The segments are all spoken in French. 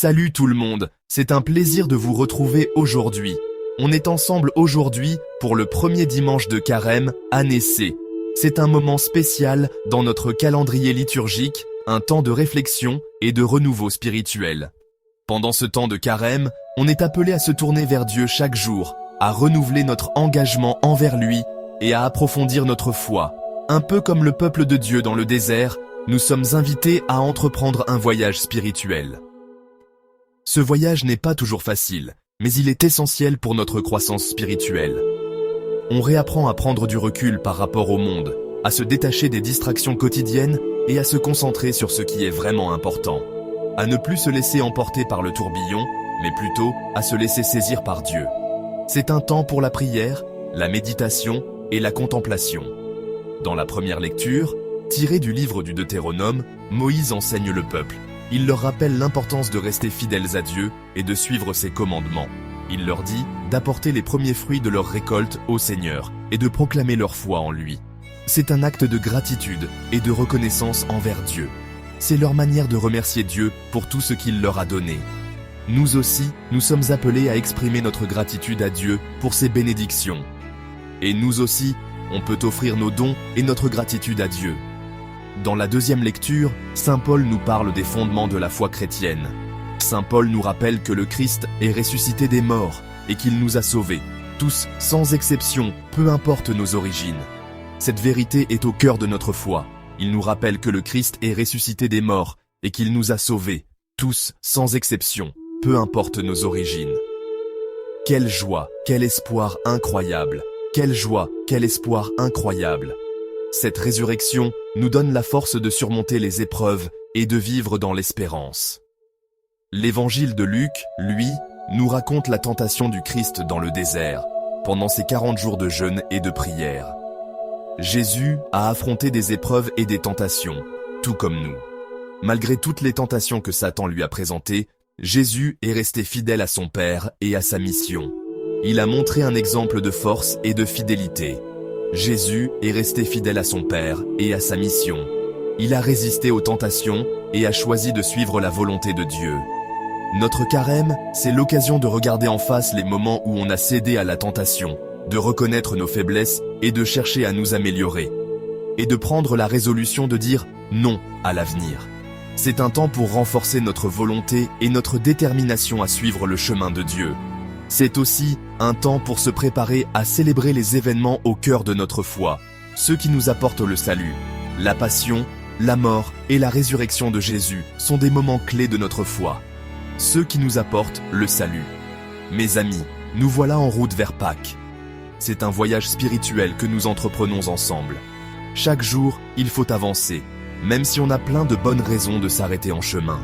Salut tout le monde, c'est un plaisir de vous retrouver aujourd'hui. On est ensemble aujourd'hui pour le premier dimanche de Carême, année C. C'est un moment spécial dans notre calendrier liturgique, un temps de réflexion et de renouveau spirituel. Pendant ce temps de Carême, on est appelé à se tourner vers Dieu chaque jour, à renouveler notre engagement envers lui et à approfondir notre foi. Un peu comme le peuple de Dieu dans le désert, nous sommes invités à entreprendre un voyage spirituel. Ce voyage n'est pas toujours facile, mais il est essentiel pour notre croissance spirituelle. On réapprend à prendre du recul par rapport au monde, à se détacher des distractions quotidiennes et à se concentrer sur ce qui est vraiment important. À ne plus se laisser emporter par le tourbillon, mais plutôt à se laisser saisir par Dieu. C'est un temps pour la prière, la méditation et la contemplation. Dans la première lecture, tirée du livre du Deutéronome, Moïse enseigne le peuple. Il leur rappelle l'importance de rester fidèles à Dieu et de suivre ses commandements. Il leur dit d'apporter les premiers fruits de leur récolte au Seigneur et de proclamer leur foi en lui. C'est un acte de gratitude et de reconnaissance envers Dieu. C'est leur manière de remercier Dieu pour tout ce qu'il leur a donné. Nous aussi, nous sommes appelés à exprimer notre gratitude à Dieu pour ses bénédictions. Et nous aussi, on peut offrir nos dons et notre gratitude à Dieu. Dans la deuxième lecture, Saint Paul nous parle des fondements de la foi chrétienne. Saint Paul nous rappelle que le Christ est ressuscité des morts et qu'il nous a sauvés, tous sans exception, peu importe nos origines. Cette vérité est au cœur de notre foi. Il nous rappelle que le Christ est ressuscité des morts et qu'il nous a sauvés, tous sans exception, peu importe nos origines. Quelle joie, quel espoir incroyable! Quelle joie, quel espoir incroyable! Cette résurrection nous donne la force de surmonter les épreuves et de vivre dans l'espérance. L'évangile de Luc, lui, nous raconte la tentation du Christ dans le désert, pendant ses 40 jours de jeûne et de prière. Jésus a affronté des épreuves et des tentations, tout comme nous. Malgré toutes les tentations que Satan lui a présentées, Jésus est resté fidèle à son Père et à sa mission. Il a montré un exemple de force et de fidélité. Jésus est resté fidèle à son Père et à sa mission. Il a résisté aux tentations et a choisi de suivre la volonté de Dieu. Notre carême, c'est l'occasion de regarder en face les moments où on a cédé à la tentation, de reconnaître nos faiblesses et de chercher à nous améliorer. Et de prendre la résolution de dire non à l'avenir. C'est un temps pour renforcer notre volonté et notre détermination à suivre le chemin de Dieu. C'est aussi un temps pour se préparer à célébrer les événements au cœur de notre foi, ceux qui nous apportent le salut. La passion, la mort et la résurrection de Jésus sont des moments clés de notre foi. Ceux qui nous apportent le salut. Mes amis, nous voilà en route vers Pâques. C'est un voyage spirituel que nous entreprenons ensemble. Chaque jour, il faut avancer, même si on a plein de bonnes raisons de s'arrêter en chemin.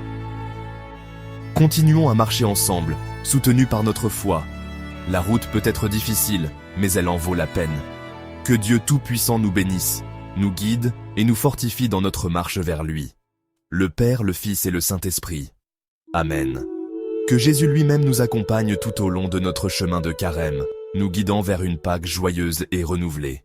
Continuons à marcher ensemble, soutenus par notre foi. La route peut être difficile, mais elle en vaut la peine. Que Dieu Tout-Puissant nous bénisse, nous guide et nous fortifie dans notre marche vers lui. Le Père, le Fils et le Saint-Esprit. Amen. Que Jésus lui-même nous accompagne tout au long de notre chemin de carême, nous guidant vers une Pâques joyeuse et renouvelée.